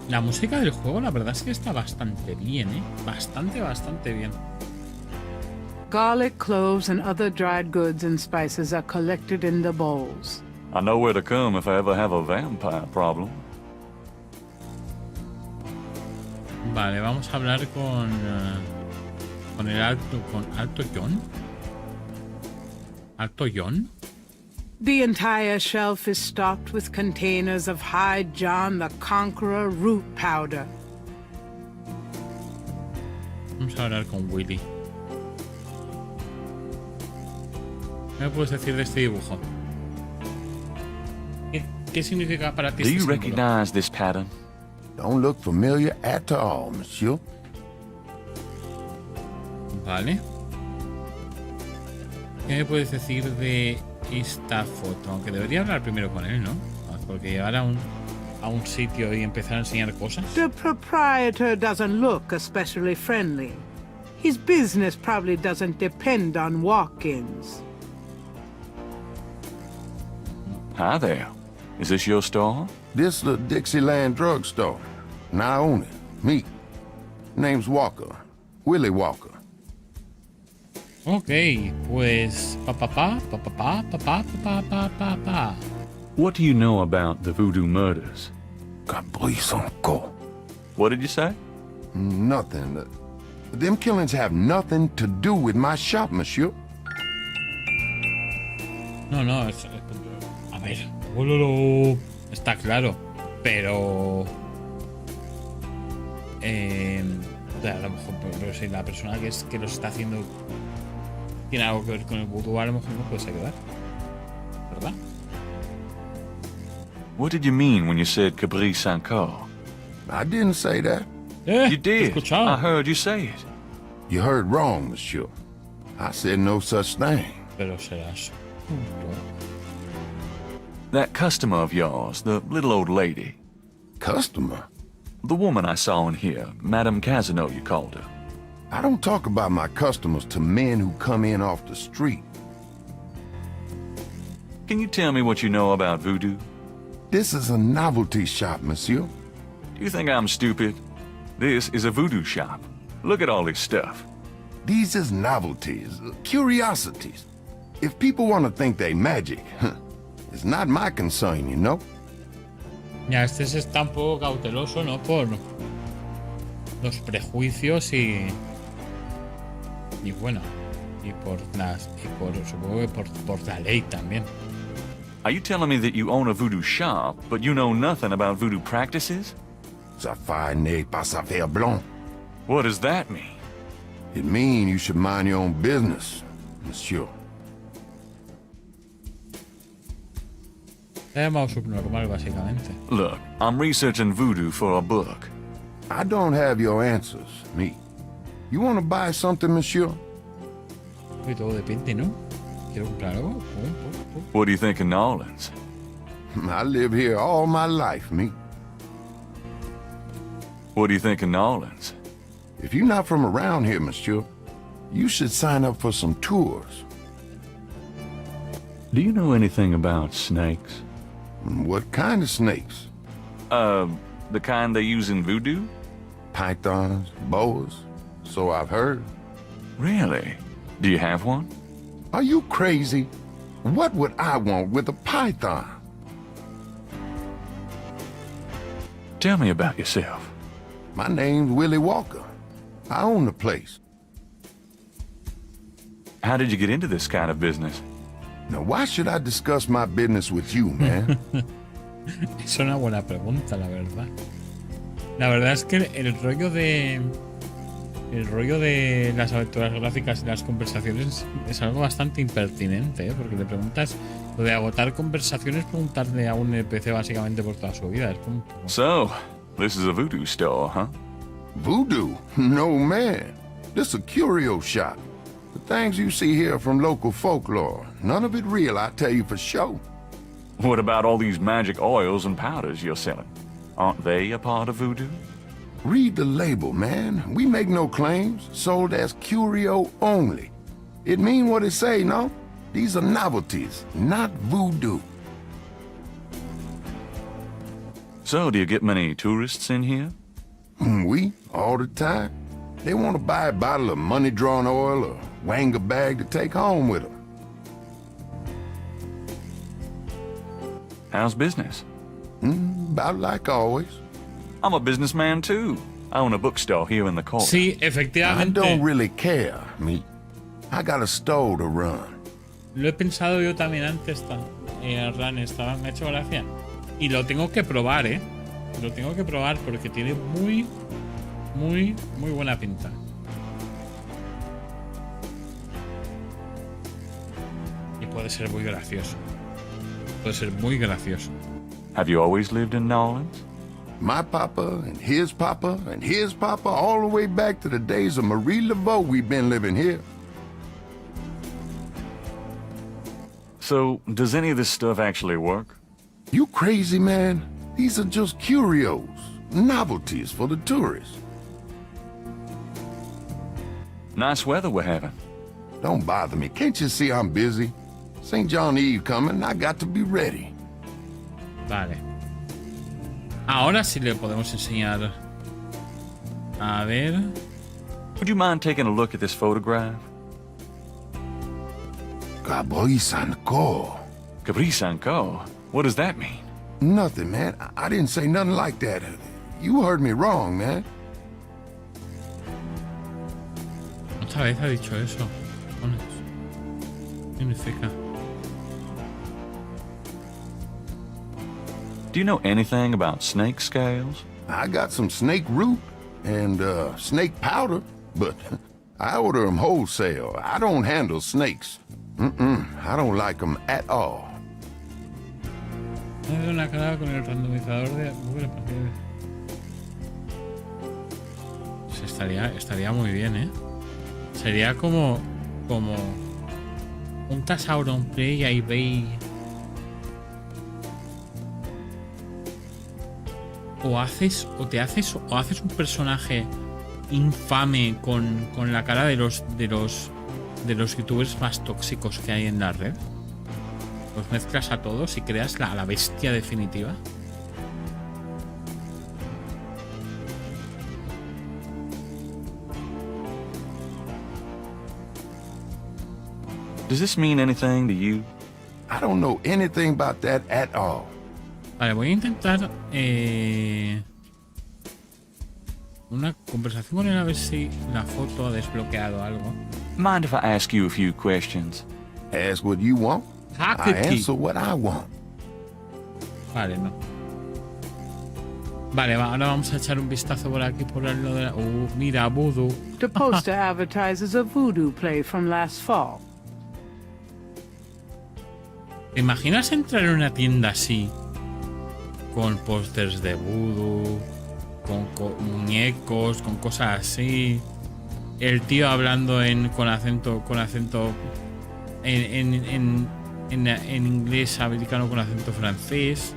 La música del juego, la verdad es que está bastante bien, ¿eh? Bastante bien. Garlic, cloves, and other dried goods and spices are collected in the bowls. I know where to come if I ever have a vampire problem. Vale, vamos a hablar con el Alto John. ¿Alto John? The entire shelf is stocked with containers of High John the Conqueror root powder. Vamos a hablar con Willy. ¿Qué me puedes decir de este dibujo? ¿Qué significa para ti Do este you símbolo? recognize this pattern? Don't look familiar at all, monsieur. Vale. ¿Qué me puedes decir de esta foto? Aunque debería hablar primero con él, ¿no? Porque llegar a un sitio y empezar a enseñar cosas. The proprietor doesn't look especially friendly. His business probably doesn't depend on walk-ins. Hi there. Is this your store? This the Dixieland drugstore. And I own it. Me. Name's Walker. Willie Walker. Ok, pues pa. What do you know about the Voodoo murders? Caprice encore. What did you say? Nothing. Them killings have nothing to do with my shop, monsieur. No, a ver, está claro, pero a lo mejor, pero si la persona que los está haciendo tiene algo que ver con el vudú, a lo mejor no puedes ayudar, ¿verdad? What did you mean when you said Caprice encore? I didn't say that. You te he did. escuchado. I heard you say it. You heard wrong, monsieur. I said no such thing. Pero serás That customer of yours, the little old lady. Customer? The woman I saw in here, Madame Casino, you called her. I don't talk about my customers to men who come in off the street. Can you tell me what you know about voodoo? This is a novelty shop, monsieur. Do you think I'm stupid? This is a voodoo shop. Look at all this stuff. These is novelties, curiosities. If people want to think they magic, it's not my concern, you know? Ya, este se está un poco cauteloso, ¿no? Por los prejuicios y bueno, supongo que por la ley también. Are you telling me that you own a voodoo shop, but you know nothing about voodoo practices? Ça n'est pas ça faire blanc. What does that mean? It means you should mind your own business, monsieur. Se ha llamado subnormal, básicamente. Look, I'm researching voodoo for a book. I don't have your answers, me. You want to buy something, monsieur? Y todo depende, ¿no? ¿Quiero comprar algo? What do you think of New Orleans? I live here all my life, me. What do you think of New Orleans? If you're not from around here, monsieur, you should sign up for some tours. Do you know anything about snakes? What kind of snakes? The kind they use in voodoo? Pythons, boas, so I've heard. Really? Do you have one? Are you crazy? What would I want with a python? Tell me about yourself. My name's Willie Walker. I own the place. How did you get into this kind of business? Now, why should I discuss my business with you, man? Es una buena pregunta, la verdad. La verdad es que el rollo de las aventuras gráficas y las conversaciones es algo bastante impertinente, ¿eh? Porque le preguntas lo de agotar conversaciones, preguntarle a un NPC básicamente por toda su vida. Es como... So, this is a voodoo store, huh? Voodoo? No, man. This is a curio shop. The things you see here are from local folklore. None of it real, I tell you for sure. What about all these magic oils and powders you're selling? Aren't they a part of voodoo? Read the label, man. We make no claims. Sold as curio only. It mean what it say, no? These are novelties, not voodoo. So, do you get many tourists in here? We, all the time. They want to buy a bottle of money-drawn oil or wang a bag to take home with them. How's business? About like always. I'm a businessman too. I own a bookstore here in the corner. Sí, I efectivamente. don't really care, me. I got a store to run. Lo he pensado yo también antes, Ran, me ha hecho gracia. Y lo tengo que probar, ¿eh? Lo tengo que probar porque tiene muy buena pinta. Y puede ser muy gracioso. Puede ser muy gracioso. Have you always lived in New Orleans? My papa and his papa and his papa, all the way back to the days of Marie Laveau, we've been living here. So, does any of this stuff actually work? You crazy, man? These are just curios, novelties for the tourists. Nice weather we're having. Don't bother me. Can't you see I'm busy? St. John Eve coming, I got to be ready. Vale. Ahora sí le podemos enseñar. A ver. Would you mind taking a look at this photograph? Gabriel Sanko. Gabriel Sanko? What does that mean? Nothing, man. I didn't say nothing like that. You heard me wrong, man. Otra vez ha dicho eso. ¿Qué significa? Do you know anything about snake scales? I got some snake root and snake powder, but I order them wholesale. I don't handle snakes. I don't like them at all. Una cara con el randomizador de Google. Pues estaría muy bien, ¿eh? Sería como un Tasauron Play y Bay. O haces un personaje infame con la cara de los youtubers más tóxicos que hay en la red. Los mezclas a todos y creas la bestia definitiva. Does this mean anything to you? I don't know anything about that at all. Vale, voy a intentar una conversación con él a ver si la foto ha desbloqueado algo. Mind if I ask you a few questions? Ask what you want. I answer what I want. Vale, no. Vale, ahora vamos a echar un vistazo por aquí por el lado de la... mira, Voodoo. The poster advertises a Voodoo play from last fall. ¿Te imaginas entrar en una tienda así? Con pósters de Voodoo, con muñecos, con cosas así. El tío hablando con acento en inglés americano con acento francés.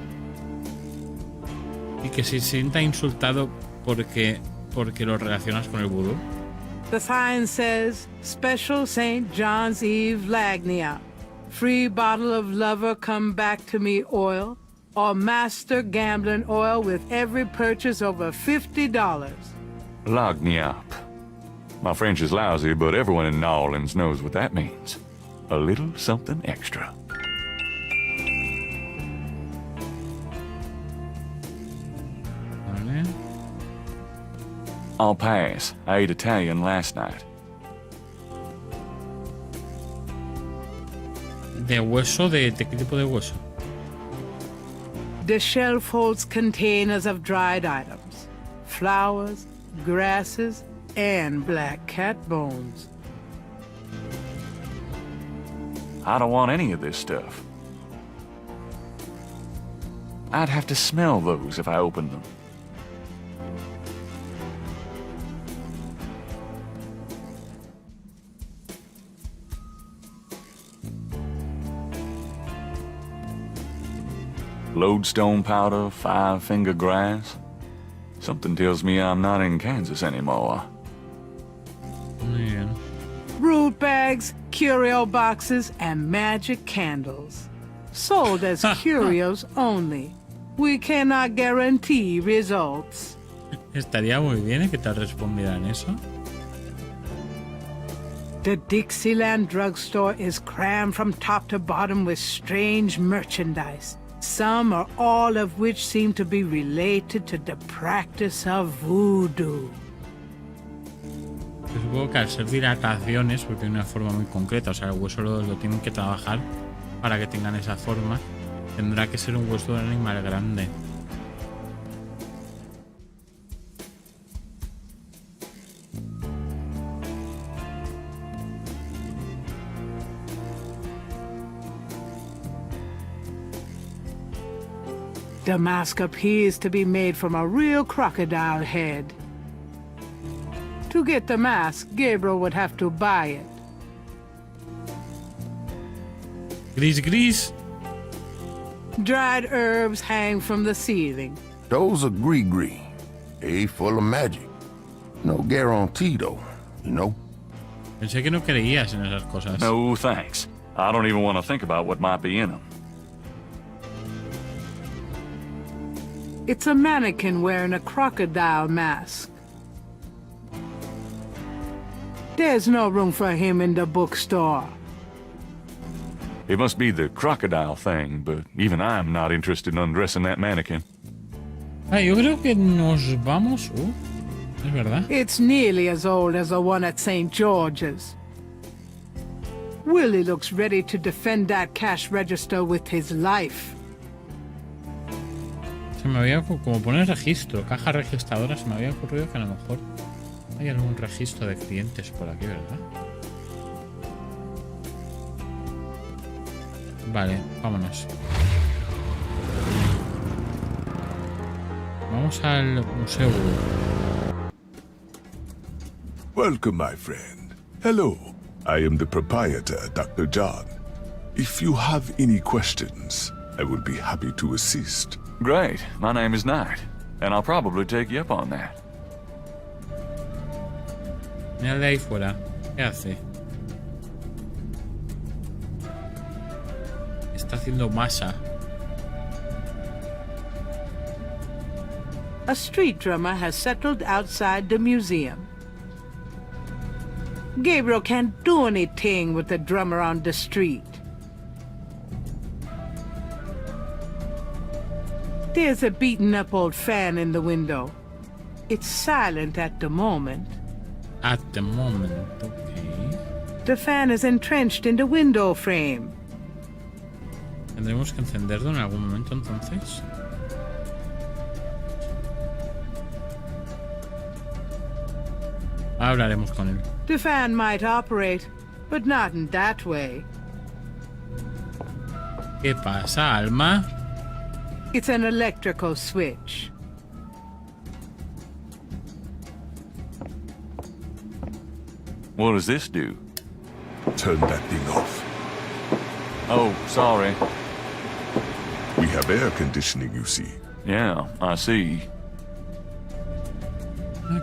Y que se sienta insultado porque lo relacionas con el Voodoo. The sign says, Special St. John's Eve Lagnia. Free bottle of lover come back to me oil. Or master gambling oil with every purchase over $50. Lagniappe. My French is lousy, but everyone in New Orleans knows what that means. A little something extra. Vale. I'll pass. I ate Italian last night. ¿De hueso? ¿De qué tipo de hueso? The shelf holds containers of dried items, flowers, grasses, and black cat bones. I don't want any of this stuff. I'd have to smell those if I opened them. Lodestone powder, five-finger grass. Something tells me I'm not in Kansas anymore. Muy bien. Root bags, curio boxes, and magic candles. Sold as curios only. We cannot guarantee results. Estaría muy bien que te respondieran eso. The Dixieland drugstore is crammed from top to bottom with strange merchandise, some or all of which seem to be related to the practice of voodoo. Yo supongo que al ser dilataciones, porque tiene una forma muy concreta, o sea, el hueso lo tienen que trabajar para que tengan esa forma, tendrá que ser un hueso de un animal grande. The mask appears to be made from a real crocodile head. To get the mask, Gabriel would have to buy it. Gris. Dried herbs hang from the ceiling. Those are gree-gree. They full of magic. No guarantee, though, you know? Pensé que no creías en esas cosas. No, thanks. I don't even want to think about what might be in them. It's a mannequin wearing a crocodile mask. There's no room for him in the bookstore. It must be the crocodile thing, but even I'm not interested in undressing that mannequin. Yo creo que nos vamos... es verdad. It's nearly as old as the one at St. George's. Willie looks ready to defend that cash register with his life. Se me había, como poner registro, caja registradora, se me había ocurrido que a lo mejor hay algún registro de clientes por aquí, ¿verdad? Vale, vámonos. Vamos al museo. Welcome, my friend. Hello. I am the proprietor, Dr. John. If you have any questions, I will be happy to assist. Great. My name is Knight, and I'll probably take you up on that. Mira el de ahí fuera. ¿Qué hace? Está haciendo masa. A street drummer has settled outside the museum. Gabriel can't do anything with the drummer on the street. There's a beaten-up old fan in the window. It's silent at the moment. At the moment, okay. The fan is entrenched in the window frame. ¿Tendremos que encenderlo en algún momento entonces? Hablaremos con él. The fan might operate, but not in that way. ¿Qué pasa, Alma? It's an electrical switch. What does this do? Turn that thing off. Oh, sorry. We have air conditioning, you see. Yeah, I see.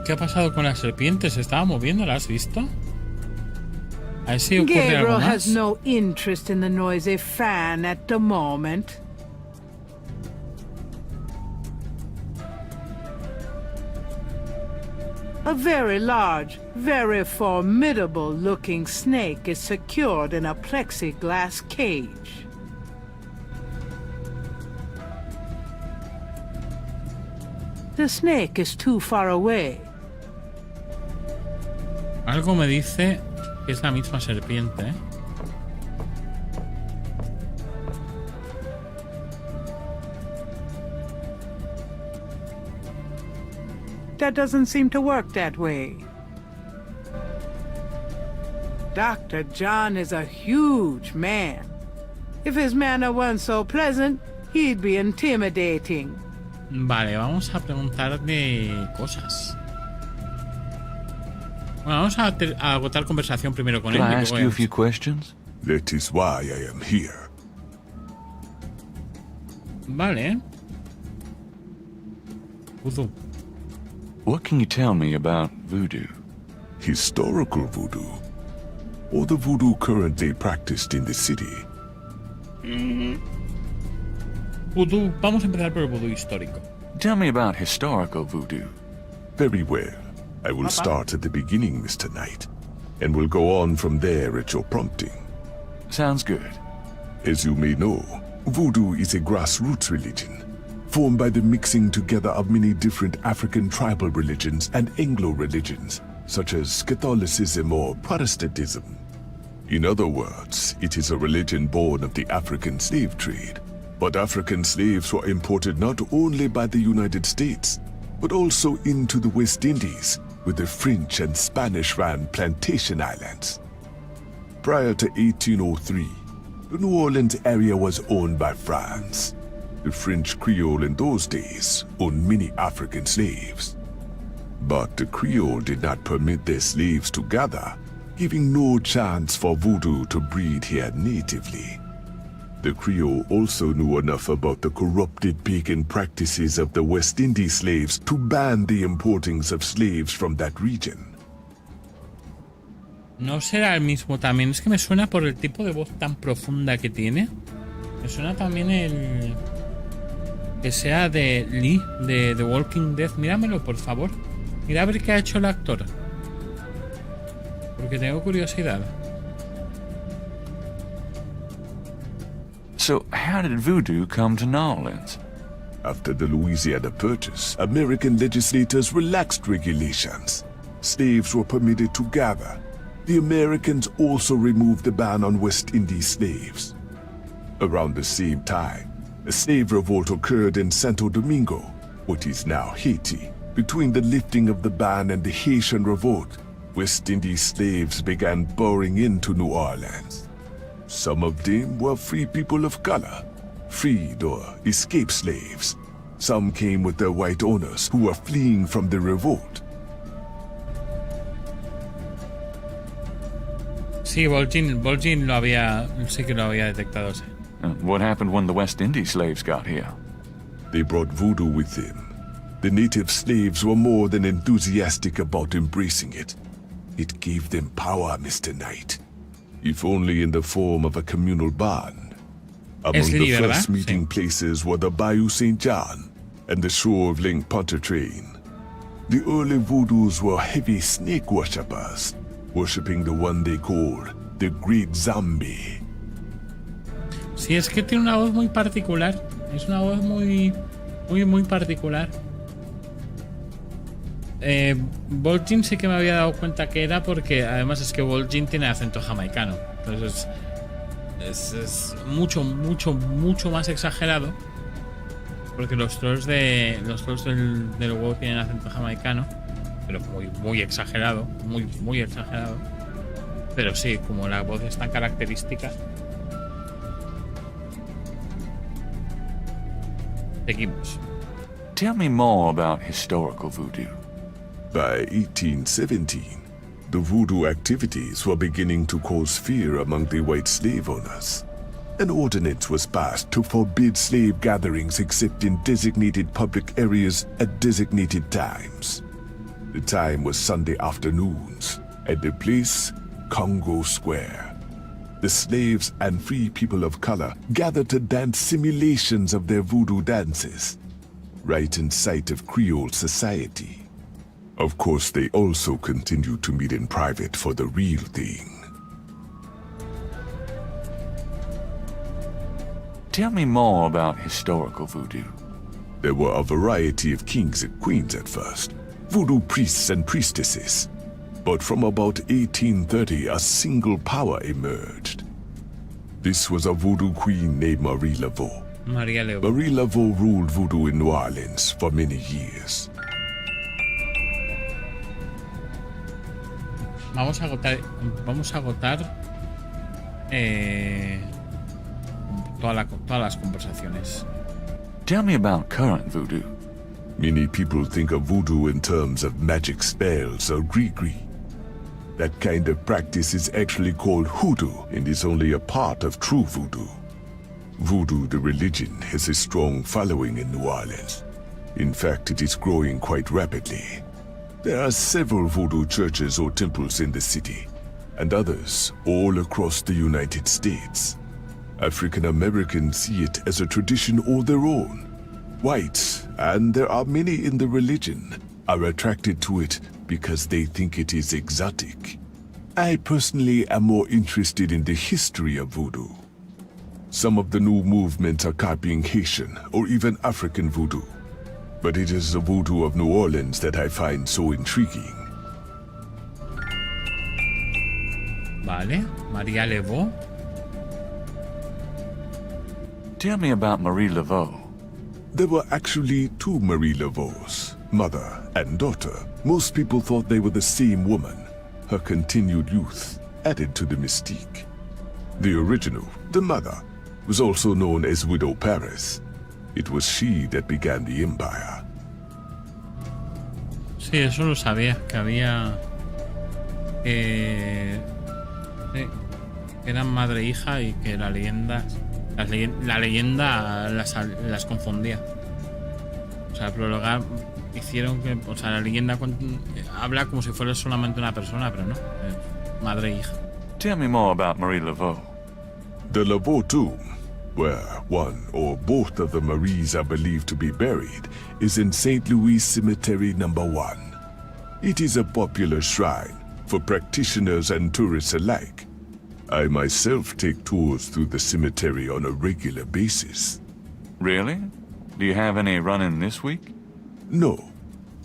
¿Qué ha pasado con las serpientes? ¿Se estaba moviendo? ¿La has visto? A ver si ocurre algo Gabriel más. has no interest in the noisy fan at the moment. A very large, very formidable-looking snake is secured in a plexiglass cage. The snake is too far away. Algo me dice que es la misma serpiente, ¿eh? That doesn't seem to work that way. Dr. John is a huge man. If his manner weren't so pleasant, he'd be intimidating. Vale, vamos a preguntarle cosas. Bueno, vamos a agotar conversación primero con él. Can I y ask luego you a ya- few questions? That is why I am here. Vale. Voodoo. What can you tell me about voodoo? Historical voodoo, or the voodoo currently practiced in the city. Voodoo, vamos a empezar por el voodoo histórico. Tell me about historical voodoo. Very well. I will start at the beginning, Mr. Knight, and will go on from there at your prompting. Sounds good. As you may know, Voodoo is a grassroots religion, formed by the mixing together of many different African tribal religions and Anglo religions, such as Catholicism or Protestantism. In other words, it is a religion born of the African slave trade. But African slaves were imported not only by the United States, but also into the West Indies, with the French and Spanish-ran plantation islands. Prior to 1803, the New Orleans area was owned by France. The French Creole in those days owned many African slaves. But the Creole did not permit their slaves to gather, giving no chance for Voodoo to breed here natively. The Creole also knew enough about the corrupted pagan practices of the West Indies slaves to ban the importings of slaves from that region. No será el mismo también. Es que me suena por el tipo de voz tan profunda que tiene. Me suena también el... que sea de Lee, de The Walking Dead. Míramelo, por favor. Mira a ver qué ha hecho el actor. Porque tengo curiosidad. So, how did voodoo come to New Orleans? After the Louisiana Purchase, American legislators relaxed regulations. Slaves were permitted to gather. The Americans also removed the ban on West Indies slaves. Around the same time, a slave revolt occurred in Santo Domingo, what is now Haiti. Between the lifting of the ban and the Haitian Revolt, West Indies slaves began pouring into New Orleans. Some of them were free people of color, freed or escaped slaves. Some came with their white owners who were fleeing from the revolt. Sí, Vol'jin lo había... sí que lo había detectado, sí. What happened when the West Indies slaves got here? They brought voodoo with them. The native slaves were more than enthusiastic about embracing it. It gave them power, Mr. Knight. If only in the form of a communal bond. Among the first meeting places were the Bayou St. John and the shore of Lake Pontchartrain. The early voodoos were heavy snake worshippers, worshipping the one they called the Great Zombie. Sí, es que tiene una voz muy particular. Es una voz muy particular. Vol'jin sí que me había dado cuenta que era porque además es que Vol'jin tiene acento jamaicano. Entonces es mucho más exagerado. Porque los trolls del WoW tienen acento jamaicano. Pero muy exagerado. Muy exagerado. Pero sí, como la voz es tan característica. Seguimos. Tell me more about historical voodoo. By 1817, the voodoo activities were beginning to cause fear among the white slave owners. An ordinance was passed to forbid slave gatherings except in designated public areas at designated times. The time was Sunday afternoons, at the place Congo Square. The slaves and free people of color gathered to dance simulations of their voodoo dances, right in sight of Creole society. Of course, they also continued to meet in private for the real thing. Tell me more about historical voodoo. There were a variety of kings and queens at first, voodoo priests and priestesses. But from about 1830, a single power emerged. This was a voodoo queen named Marie Laveau. Marie Laveau ruled voodoo in New Orleans for many years. Vamos a agotar todas las conversaciones. Tell me about current voodoo. Many people think of voodoo in terms of magic spells or gree-gree. That kind of practice is actually called hoodoo and is only a part of true voodoo. Voodoo, the religion, has a strong following in New Orleans. In fact, it is growing quite rapidly. There are several voodoo churches or temples in the city, and others all across the United States. African Americans see it as a tradition all their own. Whites, and there are many in the religion, are attracted to it because they think it is exotic. I personally am more interested in the history of voodoo. Some of the new movements are copying Haitian or even African voodoo, but it is the voodoo of New Orleans that I find so intriguing. Vale, María Laveau. Tell me about Marie Laveau. There were actually two Marie Laveaux, mother and daughter. Most people thought they were the same woman. Her continued youth added to the mystique. The original, the mother, was also known as Widow Paris. It was she that began the empire. Sí, eso lo sabía, que había... eran madre e hija y que la leyenda las confundía. O sea, prologar hicieron que... O sea, la leyenda habla como si fuera solamente una persona, pero no. Madre e hija. Tell me more about Marie Laveau. The Laveau tomb, where one or both of the Maries are believed to be buried, is in St. Louis Cemetery No. 1. It is a popular shrine for practitioners and tourists alike. I myself take tours through the cemetery on a regular basis. Really? Do you have any running this week? No,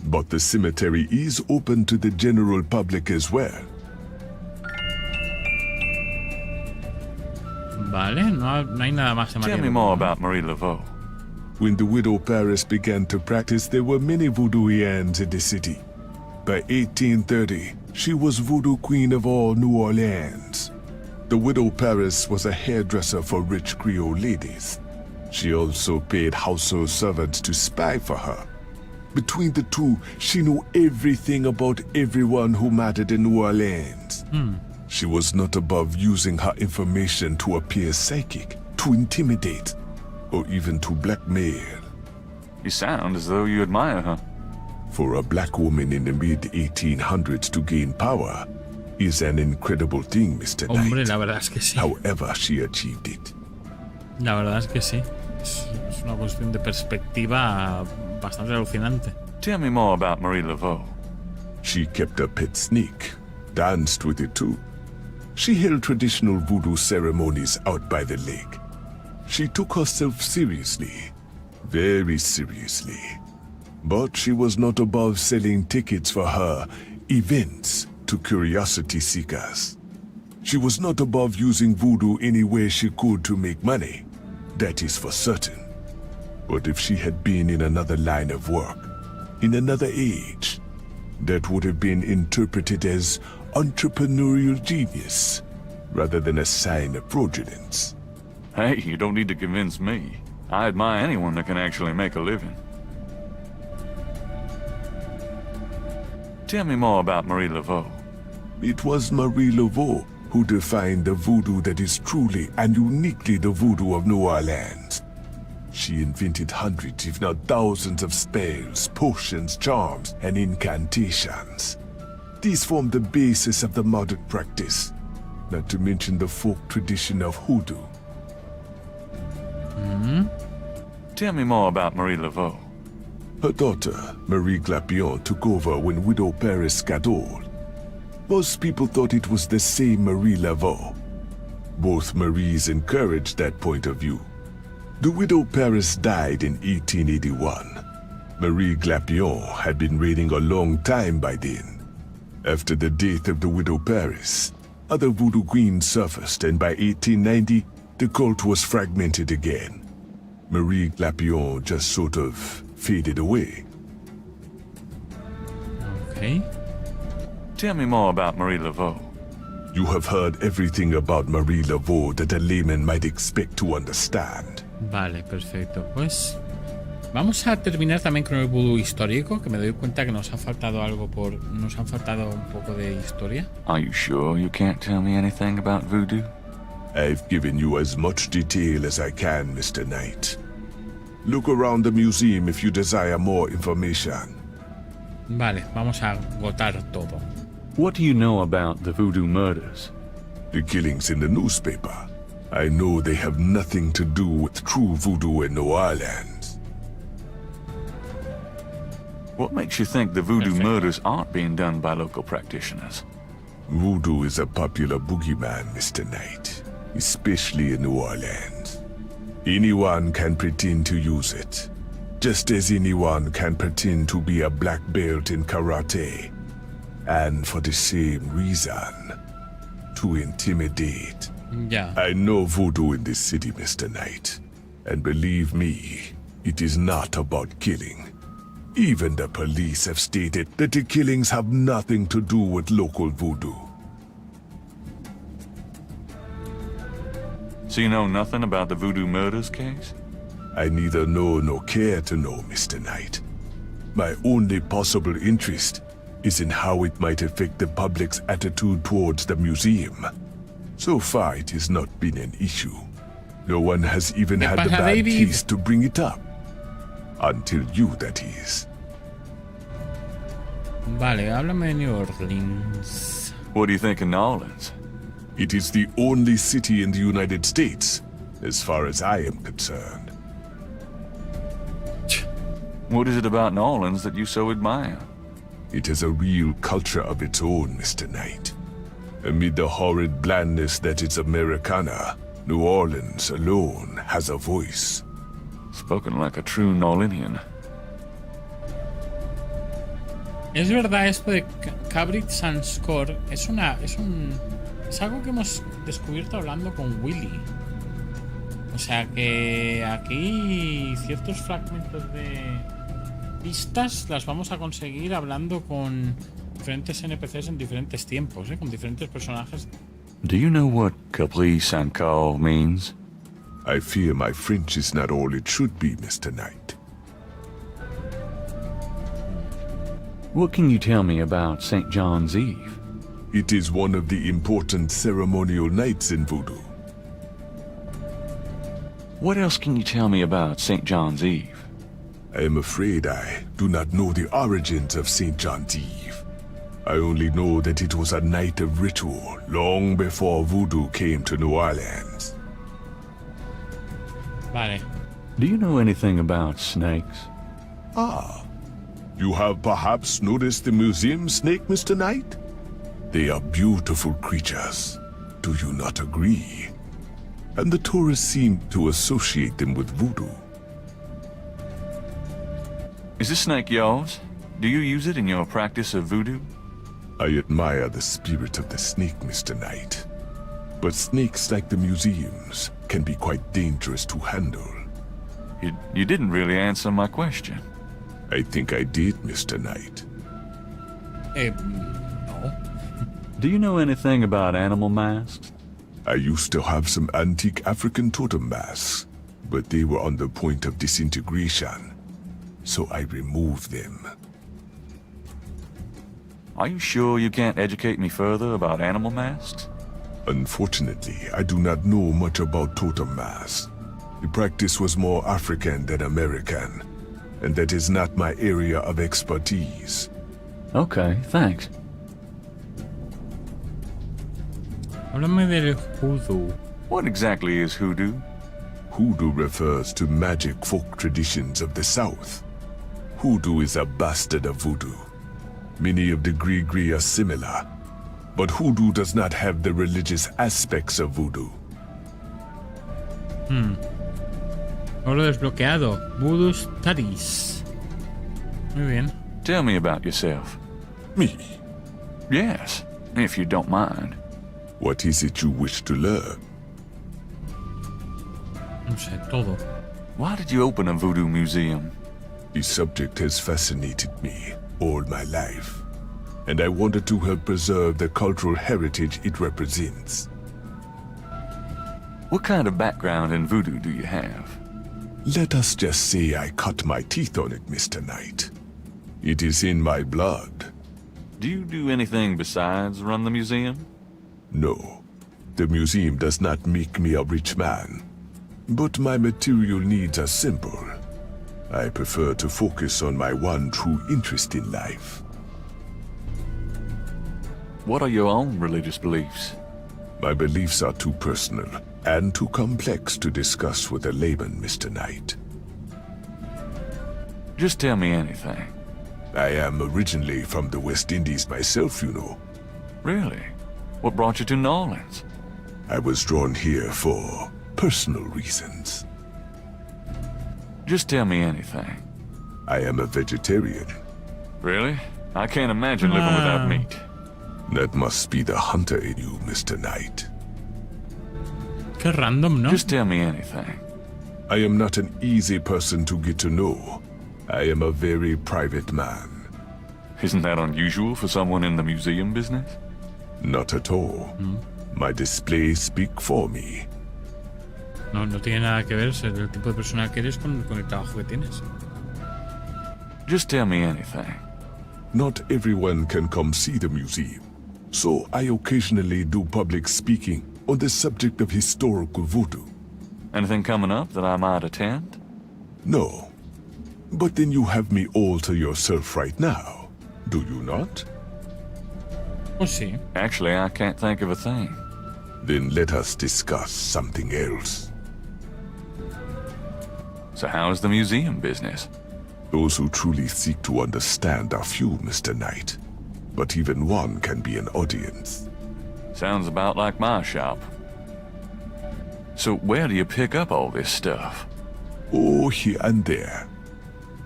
but the cemetery is open to the general public as well. Vale, no hay nada más de María Tell me Laveau, more ¿no? about Marie Laveau. When the widow Paris began to practice, there were many voodooians in the city. By 1830, she was voodoo queen of all New Orleans. The widow Paris was a hairdresser for rich Creole ladies. She also paid household servants to spy for her. Between the two, she knew everything about everyone who mattered in New Orleans. She was not above using her information to appear psychic, to intimidate, or even to blackmail. You sound as though you admire her. For a black woman in the mid-1800s to gain power is an incredible thing, Mr. Hombre, Knight. la verdad es que sí. However she achieved it. La verdad es que sí. Es una cuestión de perspectiva bastante alucinante. Tell me more about Marie Laveau. She kept a pet snake, danced with it too. She held traditional voodoo ceremonies out by the lake. She took herself seriously, very seriously. But she was not above selling tickets for her events to curiosity seekers. She was not above using voodoo any way she could to make money. That is for certain. But if she had been in another line of work, in another age, that would have been interpreted as entrepreneurial genius, rather than a sign of fraudulence. Hey, you don't need to convince me. I admire anyone that can actually make a living. Tell me more about Marie Laveau. It was Marie Laveau who defined the voodoo that is truly and uniquely the voodoo of New Orleans. She invented hundreds, if not thousands, of spells, potions, charms, and incantations. These form the basis of the modern practice, not to mention the folk tradition of hoodoo. Tell me more about Marie Laveau. Her daughter, Marie Glapion, took over when Widow Paris got old. Most people thought it was the same Marie Laveau. Both Maries encouraged that point of view. The Widow Paris died in 1881. Marie Glapion had been reigning a long time by then. After the death of the Widow Paris, other voodoo queens surfaced, and by 1890, the cult was fragmented again. Marie Glapion just sort of faded away. Ok. Tell me more about Marie Laveau. You have heard everything about Marie Laveau that a layman might expect to understand. Vale, perfecto. Pues vamos a terminar también con el vudú histórico, que me doy cuenta que nos ha faltado algo nos han faltado un poco de historia. Are you sure you can't tell me anything about voodoo? I've given you as much detail as I can, Mr. Knight. Look around the museum if you desire more information. Vale, vamos a agotar todo. What do you know about the voodoo murders? The killings in the newspaper. I know they have nothing to do with true voodoo in New Orleans. What makes you think the voodoo Perfecto. murders aren't being done by local practitioners? Voodoo is a popular boogeyman, Mr. Knight, especially in New Orleans. Anyone can pretend to use it, just as anyone can pretend to be a black belt in karate. And for the same reason, to intimidate. Ya. I know voodoo in this city, Mr. Knight. And believe me, it is not about killing. Even the police have stated that the killings have nothing to do with local voodoo. So you know nothing about the voodoo murders case? I neither know nor care to know, Mr. Knight. My only possible interest is in how it might affect the public's attitude towards the museum. So far, it has not been an issue. No one has even ¿Qué had the pasa, bad David? taste to bring it up. Until you, that is. Vale, háblame de New Orleans. What do you think of New Orleans? It is the only city in the United States, as far as I am concerned. What is it about New Orleans that you so admire? It has a real culture of its own, Mr. Knight. Amid the horrid blandness that is Americana, New Orleans alone has a voice. Spoken like a true New Orleanian. Es verdad esto de Cabrit Sans Score. Es algo que hemos descubierto hablando con Willy. O sea que aquí ciertos fragmentos de pistas las vamos a conseguir hablando con diferentes NPCs en diferentes tiempos, con diferentes personajes. Do you know what Caprice and Call means? I fear my French is not all it should be, Mr. Knight. What can you tell me about St. John's Eve? It is one of the important ceremonial nights in Voodoo. What else can you tell me about St. John's Eve? I am afraid I do not know the origins of St. John's Eve. I only know that it was a night of ritual long before Voodoo came to New Orleans. Vale. Do you know anything about snakes? Ah, you have perhaps noticed the museum snake, Mr. Knight? They are beautiful creatures. Do you not agree? And the tourists seem to associate them with voodoo. Is this snake yours? Do you use it in your practice of voodoo? I admire the spirit of the snake, Mr. Knight. But snakes like the museums can be quite dangerous to handle. You didn't really answer my question. I think I did, Mr. Knight. No. Do you know anything about animal masks? I used to have some antique African totem masks, but they were on the point of disintegration, so I removed them. Are you sure you can't educate me further about animal masks? Unfortunately, I do not know much about totem masks. The practice was more African than American, and that is not my area of expertise. Okay, thanks. Háblame del Voodoo. What exactly is hoodoo? Hoodoo refers to magic folk traditions of the South. Hoodoo is a bastard of voodoo. Many of the Gree are similar, but hoodoo does not have the religious aspects of voodoo. Oro desbloqueado. Voodoo Studies. Muy bien. Tell me about yourself. Me? Yes, if you don't mind. What is it you wish to learn? No sé, todo. Why did you open a voodoo museum? The subject has fascinated me all my life, and I wanted to help preserve the cultural heritage it represents. What kind of background in voodoo do you have? Let us just say I cut my teeth on it, Mr. Knight. It is in my blood. Do you do anything besides run the museum? No, the museum does not make me a rich man, but my material needs are simple. I prefer to focus on my one true interest in life. What are your own religious beliefs? My beliefs are too personal. And too complex to discuss with a layman, Mr. Knight. Just tell me anything. I am originally from the West Indies myself, you know. Really? What brought you to New Orleans? I was drawn here for personal reasons. Just tell me anything. I am a vegetarian. Really? I can't imagine living without meat. That must be the hunter in you, Mr. Knight. Qué random, ¿no? Just tell me anything. I am not an easy person to get to know. I am a very private man. Isn't that unusual for someone in the museum business? Not at all. My displays speak for me. No, no tiene nada que ver el tipo de persona que eres con el trabajo que tienes. Just tell me anything. Not everyone can come see the museum, so I occasionally do public speaking on the subject of historical voodoo. Anything coming up that I might attend? No. But then you have me all to yourself right now, do you not? Pues sí. Actually, I can't think of a thing. Then let us discuss something else. So how's the museum business? Those who truly seek to understand are few, Mr. Knight. But even one can be an audience. Sounds about like my shop. So where do you pick up all this stuff? Oh, here and there.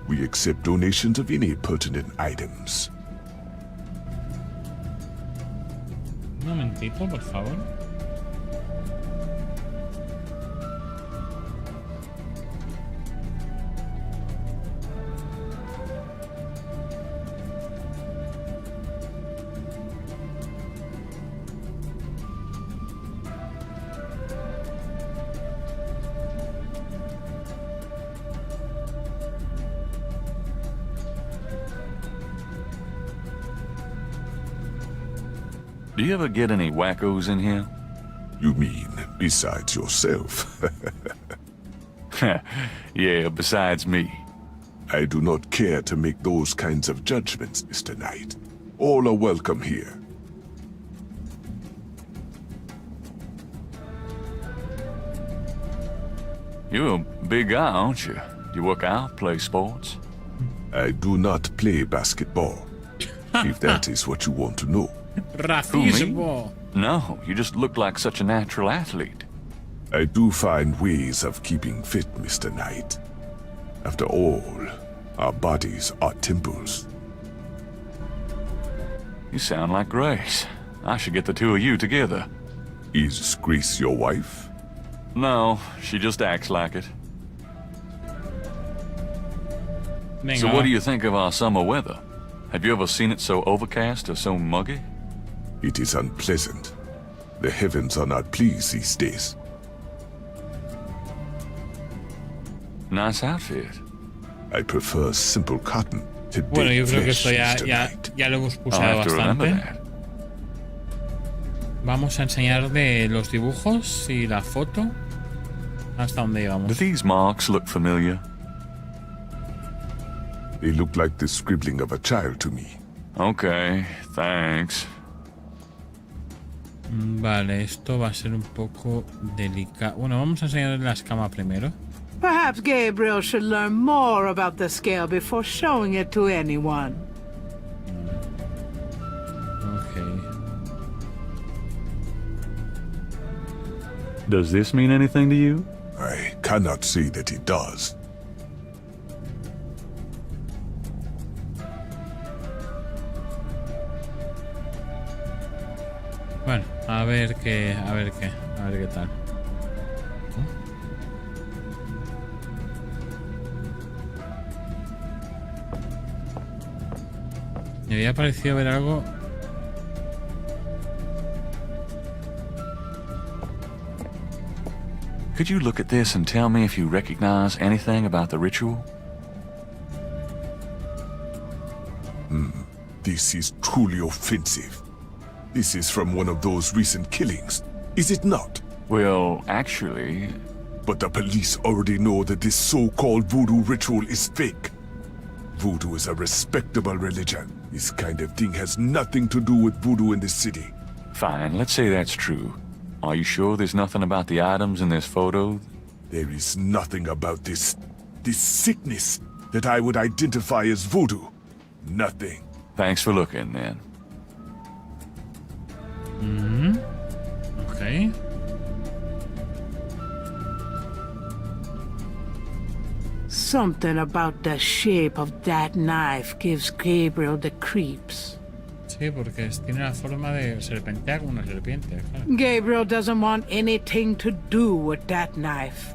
We accept donations of any pertinent items. Un momentito, por favor. Do you ever get any wackos in here? You mean besides yourself? Yeah, besides me. I do not care to make those kinds of judgments, Mr. Knight. All are welcome here. You're a big guy, aren't you? Do you work out, play sports? I do not play basketball, if that is what you want to know. Racismo. No, you just look like such a natural athlete. I do find ways of keeping fit, Mr. Knight. After all, our bodies are temples. You sound like Grace. I should get the two of you together. Is Grace your wife? No, she just acts like it. Venga, So what do you think of our summer weather? Have you ever seen it so overcast or so muggy? It is unpleasant. The heavens are not pleased these days. Nice outfit. I prefer simple cotton to Bueno, yo dead creo que flesh, esto Mr. ya Knight. lo hemos I'll pulsado have to remember bastante. that. Vamos a enseñar de los dibujos y la foto. ¿Hasta dónde Do llegamos? these marks look familiar? They look like the scribbling of a child to me. Okay, thanks. Vale, esto va a ser un poco delicado. Bueno, vamos a enseñar la escama primero. Perhaps Gabriel should learn more about the scale before showing it to anyone. Ok. Does this mean anything to you? I cannot say that it does. Bueno, a ver qué tal. Me había parecido ver algo. Could you look at this and tell me if you recognize anything about the ritual? This is truly offensive. This is from one of those recent killings, is it not? Well, actually, But the police already know that this so-called voodoo ritual is fake. Voodoo is a respectable religion. This kind of thing has nothing to do with voodoo in the city. fine, let's say that's true. Are you sure there's nothing about the items in this photo? There is nothing about this sickness that I would identify as voodoo. Nothing. Thanks for looking, then. Ok. Something about the shape of that knife gives Gabriel the creeps. Sí, porque tiene la forma de serpentear como una serpiente. Claro. Gabriel doesn't want anything to do with that knife.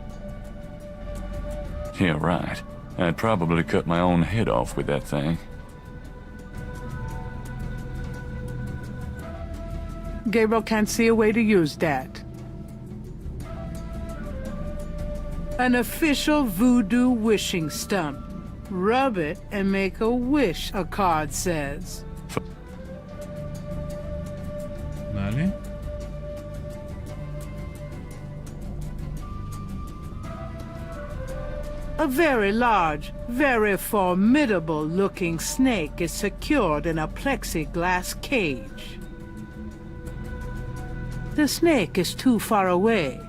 Yeah, right. I'd probably cut my own head off with that thing. Gabriel can't see a way to use that. An official voodoo wishing stump. Rub it and make a wish, a card says. Vale. A very large, very formidable looking snake is secured in a plexiglass cage. The snake is too far away.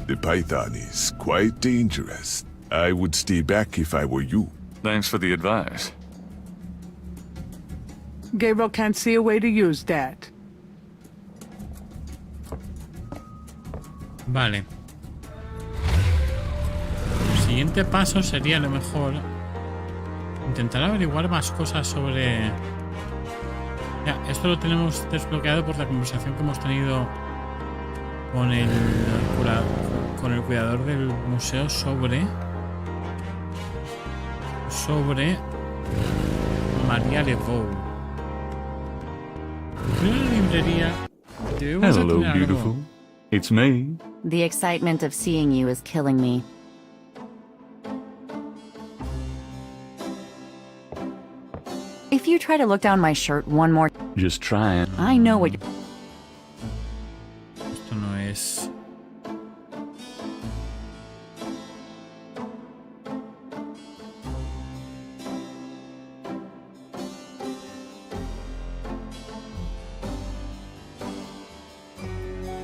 The python is quite dangerous. I would stay back if I were you. Thanks for the advice. Gabriel can't see a way to use that. Vale. El siguiente paso sería a lo mejor intentar averiguar más cosas sobre... Ya, esto lo tenemos desbloqueado por la conversación que hemos tenido con el cuidador del museo sobre María Levaux. Creo que la librería debemos de Hello, tener algo. beautiful. It's me. The excitement of seeing you is killing me. If you try to look down my shirt one more, Just trying. I know what you're... Esto no es...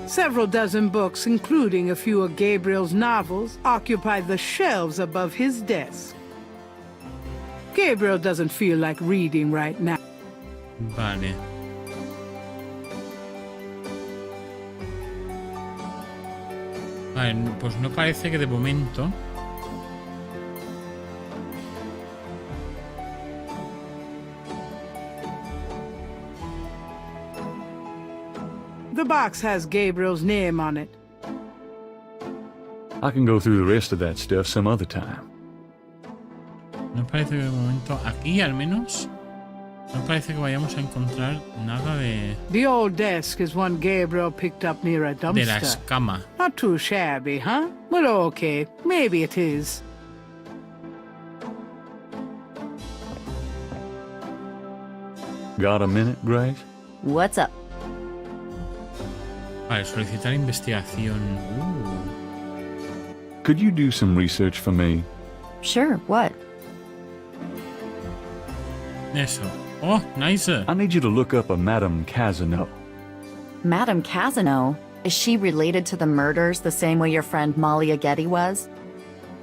Several dozen books, including a few of Gabriel's novels, occupy the shelves above his desk. Gabriel doesn't feel like reading right now. Vale. Vale, pues no parece que de momento... The box has Gabriel's name on it. I can go through the rest of that stuff some other time. No parece que de momento, aquí al menos, no parece que vayamos a encontrar nada de The old desk is one Gabriel picked up near a la dumpster. escama. Not too shabby, huh? Well, okay. Maybe it is. Got a minute, Grace? What's up? Vale, solicitar investigación. Could you do some research for me? Sure, what? Eso. Oh, nice. I need you to look up a Madame Casino. Madame Casino? Is she related to the murders the same way your friend Molly Aghetti was?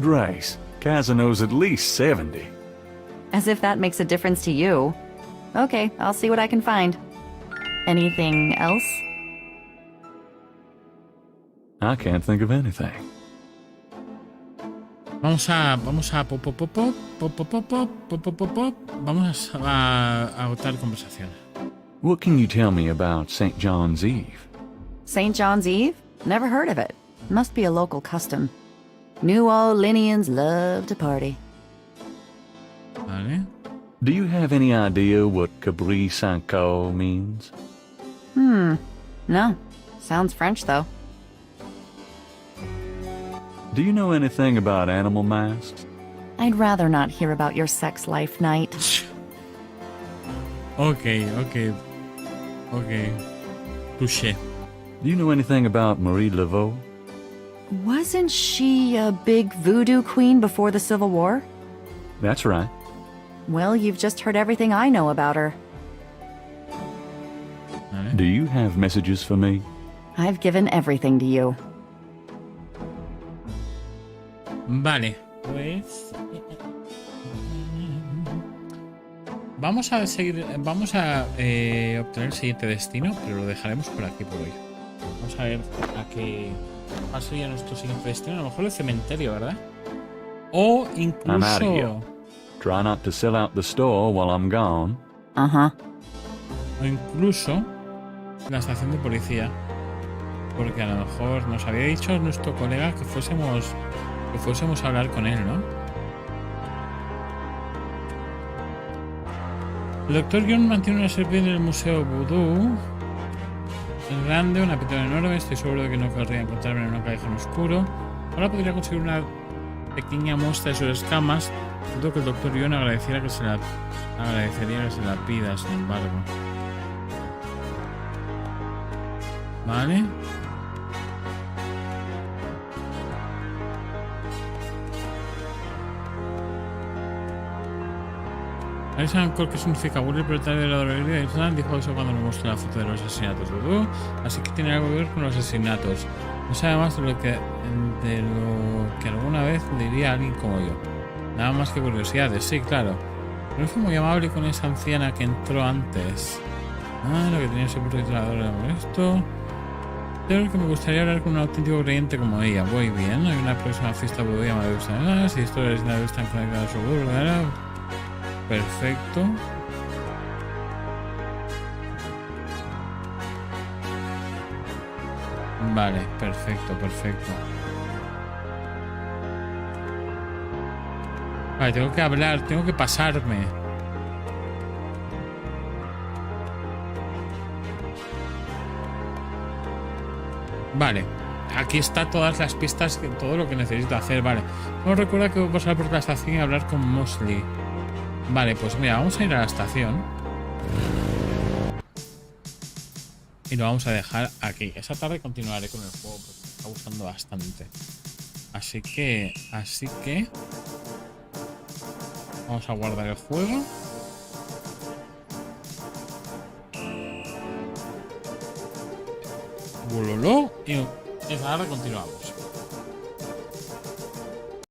Grace, Casino's at least 70. As if that makes a difference to you. Okay, I'll see what I can find. Anything else? I can't think of anything. Vamos a pop, pop, pop, pop, pop, pop, pop, pop, pop, pop, pop. Vamos a agotar conversación. What can you tell me about St. John's Eve? St. John's Eve? Never heard of it. Must be a local custom. New Orleanians love to party. Vale. Do you have any idea what Cabri Saint-Caux means? No. Sounds French, though. Do you know anything about animal masks? I'd rather not hear about your sex life, Knight. Ok. Touché. Do you know anything about Marie Laveau? Wasn't she a big voodoo queen before the Civil War? That's right. Well, you've just heard everything I know about her. Vale. Do you have messages for me? I've given everything to you. Vale, pues vamos a seguir, vamos a obtener el siguiente destino, pero lo dejaremos por aquí por hoy. Vamos a ver a qué, cuál sería nuestro siguiente destino. A lo mejor el cementerio, ¿verdad? O I'm out of here. incluso, Try not to sell out the store while I'm gone. Uh-huh. o incluso la estación de policía, porque a lo mejor nos había dicho nuestro colega que fuésemos a hablar con él, ¿no? El doctor John mantiene una serpiente en el museo Voodoo. Es grande, una pistola enorme. Estoy seguro de que no querría encontrarme en un callejón oscuro. Ahora podría conseguir una pequeña muestra de sus escamas. Dudo que el doctor John agradecería que se la pida, sin embargo. Vale. Alexander, ¿qué significa? Will, el propietario de la droguería de Island, dijo eso cuando me mostró la foto de los asesinatos de Voodoo, así que tiene algo que ver con los asesinatos. No sabe más de lo que alguna vez le diría a alguien como yo. Nada más que curiosidades, sí, claro. Pero fue muy amable con esa anciana que entró antes. Ah, lo que tenía ese burro titulador era molesto. Creo que me gustaría hablar con un auténtico creyente como ella. Muy bien, hay una próxima fiesta Voodoo llamada Medusa. Si historias de Navidad están conectadas a su Voodoo, ¿verdad? Perfecto. Vale, perfecto. Vale, tengo que hablar, tengo que pasarme. Vale, aquí está todas las pistas, todo lo que necesito hacer. Vale, no recuerda que voy a pasar por la estación y hablar con Mosley. Vale, pues mira, vamos a ir a la estación. Y lo vamos a dejar aquí. Esa tarde continuaré con el juego porque me está gustando bastante. Así que... vamos a guardar el juego. Y esa tarde continuamos.